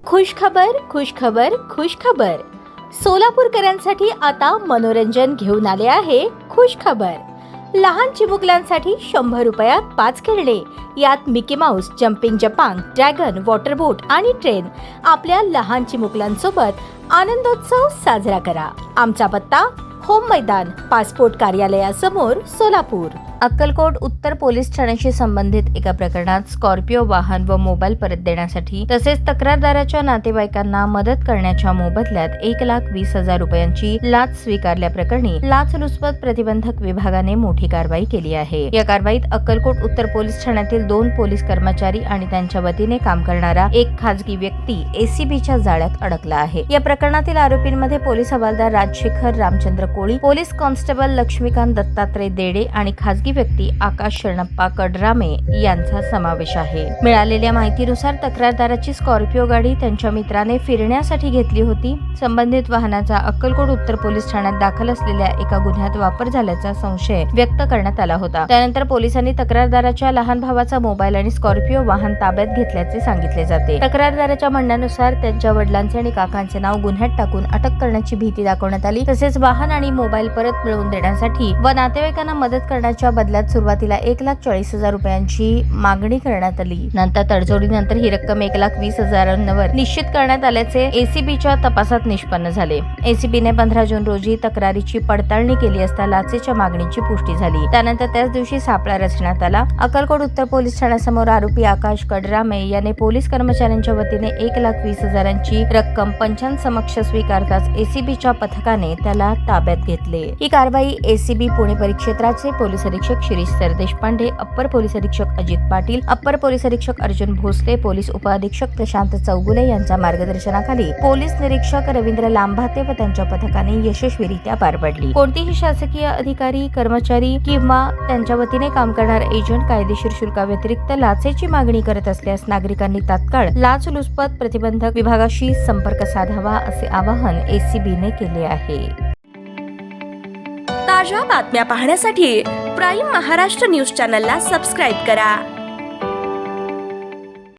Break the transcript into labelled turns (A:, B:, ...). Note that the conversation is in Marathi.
A: खुशखबर खुशखबर खुशखबर. सोलापूरकरांसाठी आता मनोरंजन घेऊन आले आहे खुशखबर. लहान चिमुकल्यांसाठी 100 रुपयात 5 खेळणे. यात मिकी माऊस, जम्पिंग जपांग, ड्रॅगन, वॉटर बोट आणि ट्रेन. आपल्या लहान चिमुकल्यांसोबत आनंदोत्सव साजरा करा. आमचा पत्ता होम मैदान, पासपोर्ट कार्यालयासमोर, सोलापूर. अक्कलकोट उत्तर पोलीस ठाण्याशी संबंधित एका प्रकरणात स्कॉर्पिओ वाहन व मोबाईल परत देण्यासाठी तसेच तक्रारदाराच्या नातेवाईकांना मदत करण्याच्या मोबदल्यात 1,20,000 रुपयांची लाच स्वीकारल्याप्रकरणी लाचलुचपत प्रतिबंधक विभागाने मोठी कारवाई केली आहे. या कारवाईत अक्कलकोट उत्तर पोलीस ठाण्यातील 2 पोलीस कर्मचारी आणि त्यांच्या वतीने काम करणारा एक खाजगी व्यक्ती एसीबीच्या जाळ्यात अडकला आहे. या प्रकरणातील आरोपींमध्ये पोलीस हवालदार राजशेखर रामचंद्र कोळी, पोलीस कॉन्स्टेबल लक्ष्मीकांत दत्तात्रय देडे आणि खाजगी व्यक्ती आकाश शरणप्पा कडरामे यांचा समावेश आहे. मिळालेल्या माहितीनुसार तक्रारदाराची स्कॉर्पिओ गाडी त्यांच्या मित्राने फिरण्यासाठी घेतली होती. संबंधित वाहनाचा अक्कलकोट उत्तर पोलीस ठाण्यात दाखल असलेल्या एका गुन्ह्यात वापर झाल्याचा संशय व्यक्त करण्यात आला होता. त्यानंतर पोलिसांनी तक्रारदाराच्या लहान भावाचा मोबाईल आणि स्कॉर्पिओ वाहन ताब्यात घेतल्याचे सांगितले जाते. तक्रारदाराच्या म्हणण्यानुसार त्यांच्या वडिलांचे आणि काकांचे नाव गुन्ह्यात टाकून अटक करण्याची भीती दाखवण्यात आली. तसेच वाहन आणि मोबाईल परत मिळवून देण्यासाठी व नातेवाईकांना मदत करण्याच्या बदल्यात सुरुवातीला 1,40,000 रुपयांची मागणी करण्यात आली. नंतर तडजोडीनंतर ही रक्कम 1,20,000वर निश्चित करण्यात आल्याचे एसीबीच्या तपासात निष्पन्न झाले. एसीबीने 15 जून रोजी तक्रारीची पडताळणी केली असता लाचेच्या मागणीची पुष्टी झाली. त्यानंतर त्याच दिवशी सापळा रचण्यात आला. अक्कलकोट उत्तर पोलीस ठाण्यासमोर आरोपी आकाश कडरामे याने पोलीस कर्मचाऱ्यांच्या वतीने 1,20,000ची रक्कम पंचांसमक्ष स्वीकारताच एसीबीच्या पथकाने त्याला ताब्यात घेतले. ही कारवाई एसीबी पुणे परिक्षेत्राचे पोलीस अधीक्षक शिरीष सरदेशपांडे, अप्पर पोलीस अधीक्षक अजित पाटील, अप्पर पोलीस अधीक्षक अर्जुन भोसले, पोलीस उपअधीक्षक प्रशांत चौगुले यांच्या मार्गदर्शनाखाली पोलीस निरीक्षक रवींद्र लांभाते व त्यांच्या पथकाने यशस्वीरित्या पार पडली. कोणतीही शासकीय अधिकारी, कर्मचारी किंवा त्यांच्या वतीने काम करणारे एजंट कायदेशीर शुल्काव्यतिरिक्त लाचेची मागणी करत असल्यास नागरिकांनी तात्काळ लाचलुचपत प्रतिबंधक विभागाशी संपर्क साधावा असे आवाहन एसीबीने केले आहे.
B: ताज्या बातम्या पाहण्यासाठी प्राईम महाराष्ट्र न्यूज चॅनलला सबस्क्राईब करा.